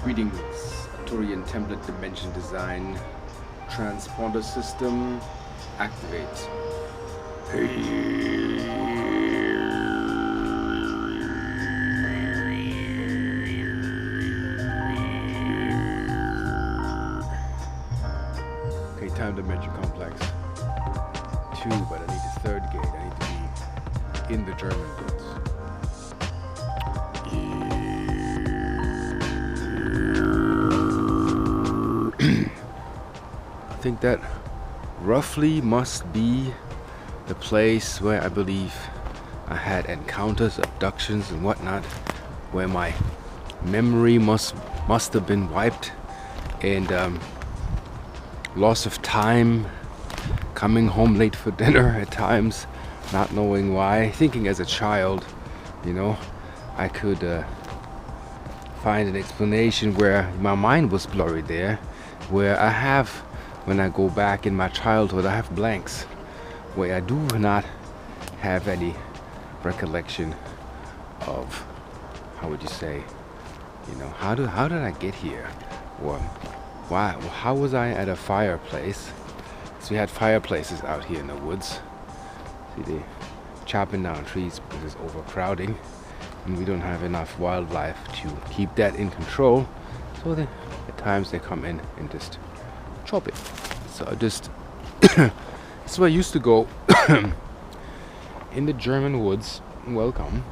Greetings, Arcturian template dimension design, transponder system, activate. Okay, time dimension complex 2, but I need a third gate. I need to be in the German woods. I think that roughly must be the place where I believe I had encounters, abductions and whatnot, where my memory must have been wiped, and loss of time, coming home late for dinner at times, not knowing why, thinking as a child, I could find an explanation where my mind was blurry there, where when I go back in my childhood, I have blanks, where I do not have any recollection of, how would you say, how did I get here? Or why? How was I at a fireplace? So we had fireplaces out here in the woods. See, they chopping down trees because it's overcrowding, and we don't have enough wildlife to keep that in control. So at times they come in and just chop it. So I just that's where I used to go in the German woods. Welcome.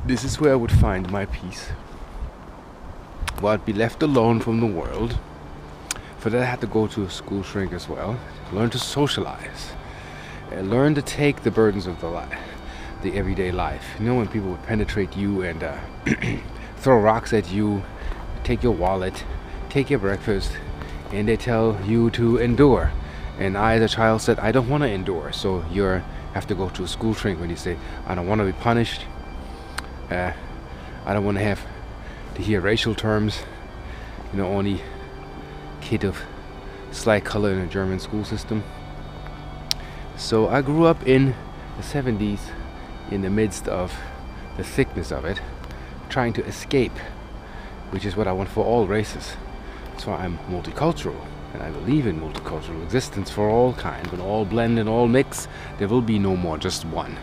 This is where I would find my peace. Well, I'd be left alone from the world. For that I had to go to a school shrink as well. Learn to socialize. Learn to take the burdens of the everyday life. When people would penetrate you and throw rocks at you, take your wallet, take your breakfast, and they tell you to endure. And I, as a child, said, I don't want to endure. So you have to go to a school shrink when you say, I don't want to be punished. I don't want to have to hear racial terms. Only kid of slight color in a German school system. So I grew up in the 70s in the midst of the thickness of it, trying to escape, which is what I want for all races. That's why I'm multicultural, and I believe in multicultural existence for all kinds. When all blend and all mix, there will be no more just one.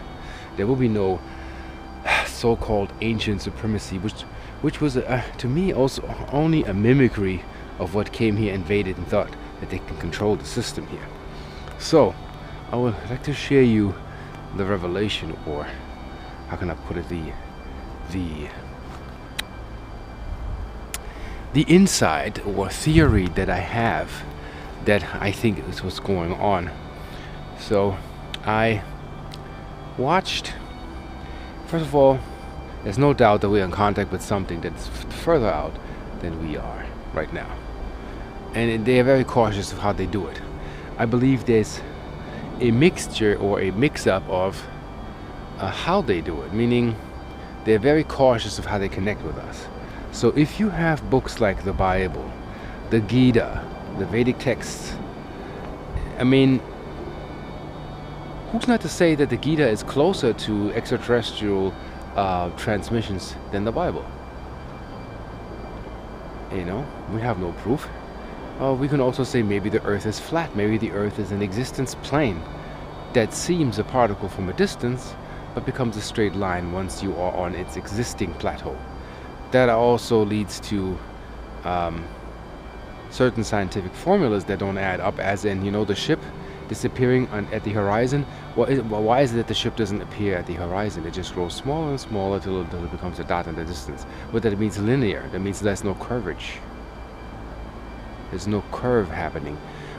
There will be no so-called ancient supremacy, which was to me also only a mimicry of what came here, invaded, and thought that they can control the system here. So I would like to share you the revelation, or how can I put it, the insight or theory that I have, that I think is what's going on. So I watched, first of all, there's no doubt that we're in contact with something that's further out than we are right now, and they are very cautious of how they do it. I believe there's a mixture or a mix-up of how they do it, meaning they're very cautious of how they connect with us. So if you have books like the Bible, the Gita, the Vedic texts, who's not to say that the Gita is closer to extraterrestrial transmissions than the Bible? We have no proof. We can also say maybe the Earth is flat. Maybe the Earth is an existence plane that seems a particle from a distance, but becomes a straight line once you are on its existing plateau. That also leads to certain scientific formulas that don't add up, as in, the ship disappearing at the horizon. Why is it that the ship doesn't appear at the horizon? It just grows smaller and smaller until it becomes a dot in the distance. But that means linear. That means there's no curvature. There's no curve happening.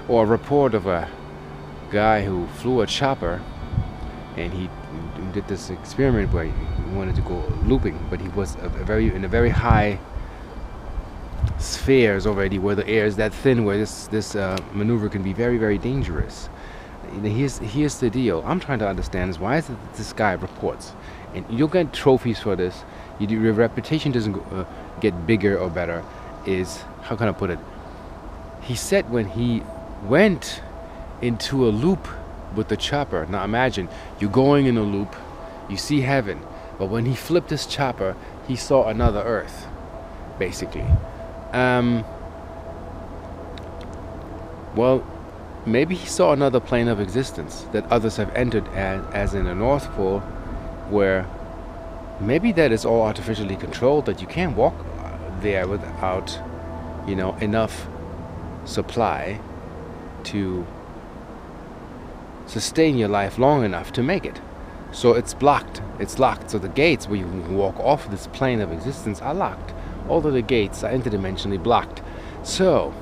Or a report of a guy who flew a chopper, and he did this experiment where he wanted to go looping, but he was in a very high spheres already, where the air is that thin, where this maneuver can be very, very dangerous. Here's the deal. I'm trying to understand is why is it that this guy reports, and you'll get trophies for this. Your reputation doesn't get bigger or better. Is, how can I put it? He said when he went into a loop with the chopper. Now imagine you're going in a loop, you see heaven, but when he flipped his chopper, he saw another Earth. basically. Well, maybe he saw another plane of existence that others have entered, as in the North Pole, where maybe that is all artificially controlled, that you can't walk there without, enough supply to sustain your life long enough to make it. So it's blocked, it's locked. So the gates where you can walk off this plane of existence are locked. All of the gates are interdimensionally blocked. So,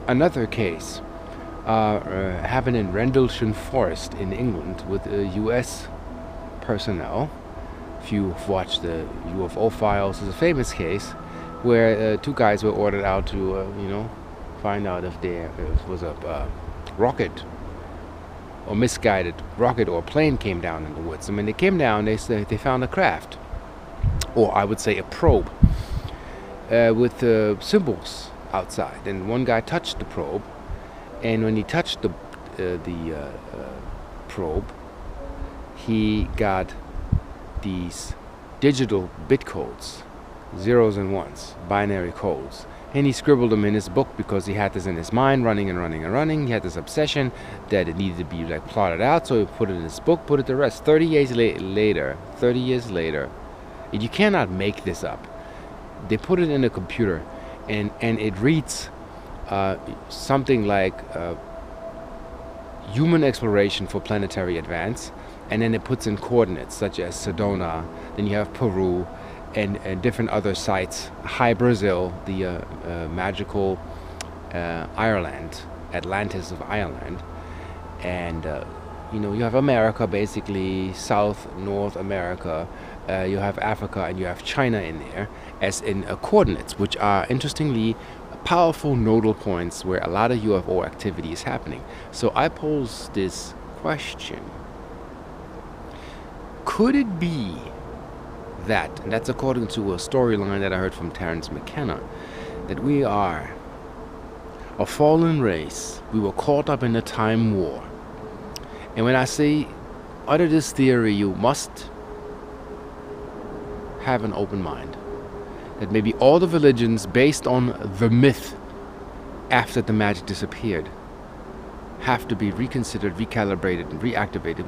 another case happened in Rendlesham Forest in England with US personnel. If you've watched the UFO files, it's a famous case where two guys were ordered out to, find out if there was a rocket or misguided rocket or plane came down in the woods. And when they came down, they found a craft, or I would say a probe, with symbols outside. And one guy touched the probe, and when he touched the probe, he got these digital bit codes, zeros and ones, binary codes. And he scribbled them in his book because he had this in his mind, running and running and running. He had this obsession that it needed to be plotted out, so he put it in his book, put it to rest. 30 years later, and you cannot make this up. They put it in a computer, and it reads something like human exploration for planetary advance, and then it puts in coordinates such as Sedona, then you have Peru, and different other sites. High Brazil, the magical Ireland, Atlantis of Ireland, and you have America, basically South, North America. You have Africa, and you have China in there, as in coordinates, which are interestingly powerful nodal points where a lot of UFO activity is happening. So I pose this question: could it be that, and that's according to a storyline that I heard from Terence McKenna, that we are a fallen race? We were caught up in a time war. And when I say utter this theory, you must have an open mind. That maybe all the religions based on the myth after the magic disappeared have to be reconsidered, recalibrated, and reactivated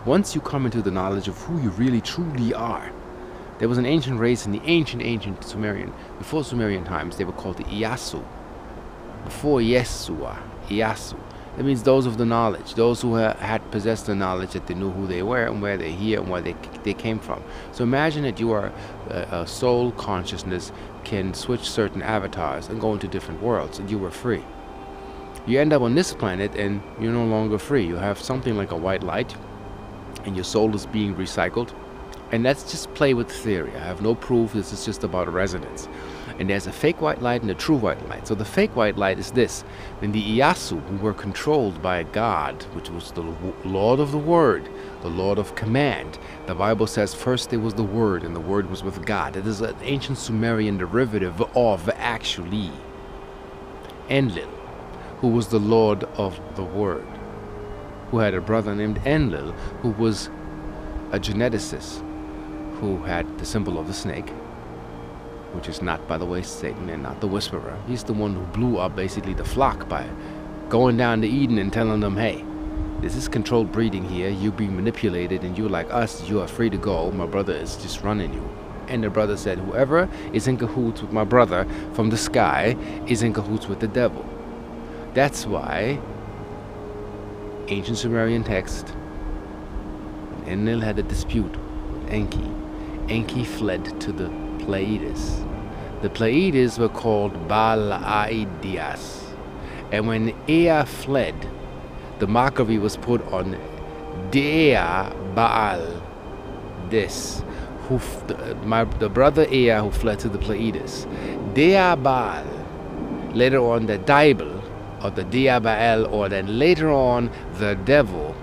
once you come into the knowledge of who you really truly are. There was an ancient race in the ancient Sumerian. Before Sumerian times, they were called the Iyasu. Before Yeshua, Iyasu. That means those of the knowledge, those who had possessed the knowledge, that they knew who they were and where they're here and where they came from. So imagine that you are a soul consciousness, can switch certain avatars and go into different worlds, and you were free. You end up on this planet and you're no longer free. You have something like a white light, and your soul is being recycled. And let's just play with theory. I have no proof. This is just about a resonance. And there's a fake white light and a true white light. So the fake white light is this: when the Iyasu, who were controlled by a god, which was the Lord of the Word, the Lord of Command. The Bible says first there was the Word, and the Word was with God. It is an ancient Sumerian derivative of, actually, Enlil, who was the Lord of the Word, who had a brother named Enlil, who was a geneticist, who had the symbol of the snake, which is not, by the way, Satan, and not the Whisperer. He's the one who blew up basically the flock by going down to Eden and telling them, hey, this is controlled breeding here, you're being manipulated, and you're like us, you are free to go, my brother is just running you. And the brother said, whoever is in cahoots with my brother from the sky is in cahoots with the devil. That's why ancient Sumerian text, Enlil had a dispute with Enki. Enki fled to the Pleiades. The Pleiades were called Baal-Aidias. And when Ea fled, the mockery was put on Dea Baal, the brother Ea who fled to the Pleiades. Dea Baal, later on the Dibel, or the Dea Baal, or then later on the devil,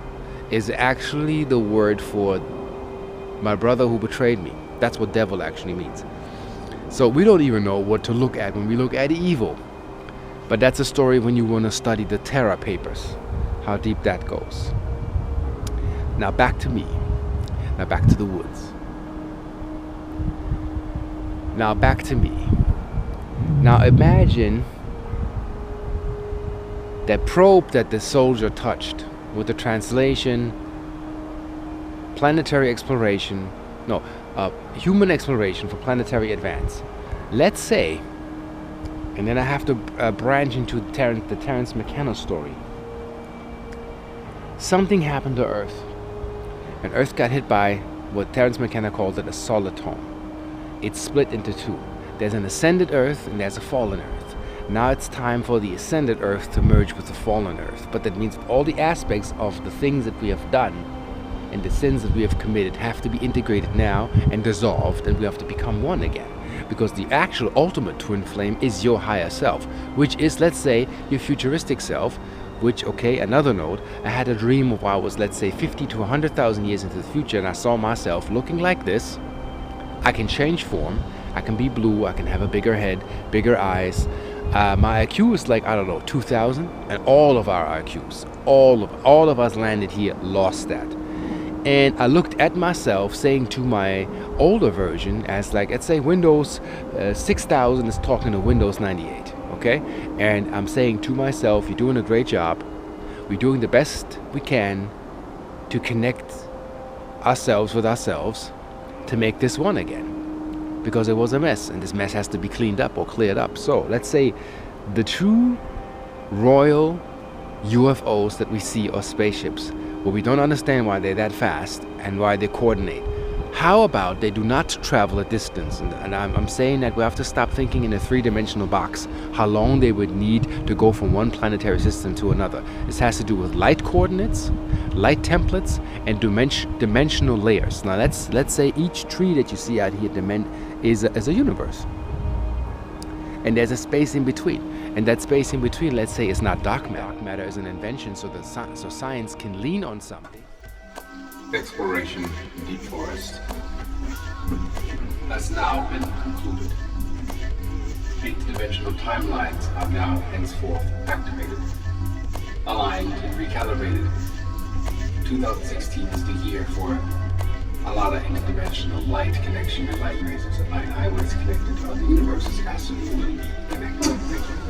is actually the word for my brother who betrayed me. That's what devil actually means. So we don't even know what to look at when we look at evil. But that's a story when you want to study the Terra papers, how deep that goes. Now back to me. Now back to the woods. Now back to me. Now imagine that probe that the soldier touched with the translation, planetary exploration, no, human exploration for planetary advance. Let's say, and then I have to branch into the Terence McKenna story. Something happened to Earth, and Earth got hit by what Terence McKenna called it a soliton. It's split into two. There's an ascended Earth and there's a fallen Earth. Now it's time for the ascended Earth to merge with the fallen Earth. But that means all the aspects of the things that we have done and the sins that we have committed have to be integrated now and dissolved, and we have to become one again. Because the actual ultimate twin flame is your higher self, which is, let's say, your futuristic self, which, okay, another note, I had a dream of I was, let's say, 50 to 100,000 years into the future, and I saw myself looking like this. I can change form, I can be blue, I can have a bigger head, bigger eyes. My IQ is like, I don't know, 2,000, and all of our IQs, all of us landed here, lost that. And I looked at myself saying to my older version as like, let's say Windows 6000 is talking to Windows 98, okay? And I'm saying to myself, you're doing a great job. We're doing the best we can to connect ourselves with ourselves to make this one again. Because it was a mess, and this mess has to be cleaned up or cleared up. So let's say the true royal UFOs that we see are spaceships, where we don't understand why they're that fast and why they coordinate. How about they do not travel a distance? And I'm saying that we have to stop thinking in a three-dimensional box, how long they would need to go from one planetary system to another. This has to do with light coordinates, light templates, and dimensional layers. Now let's say each tree that you see out here is a universe. And there's a space in between. And that space in between, let's say, is not dark matter. Dark matter is an invention so science can lean on something. Exploration in deep forest has now been concluded. Eight-dimensional timelines are now henceforth activated, aligned and recalibrated. 2016 is the year for a lot of interdimensional light connection and light razors and light highways connected to other universes as soon as we connect.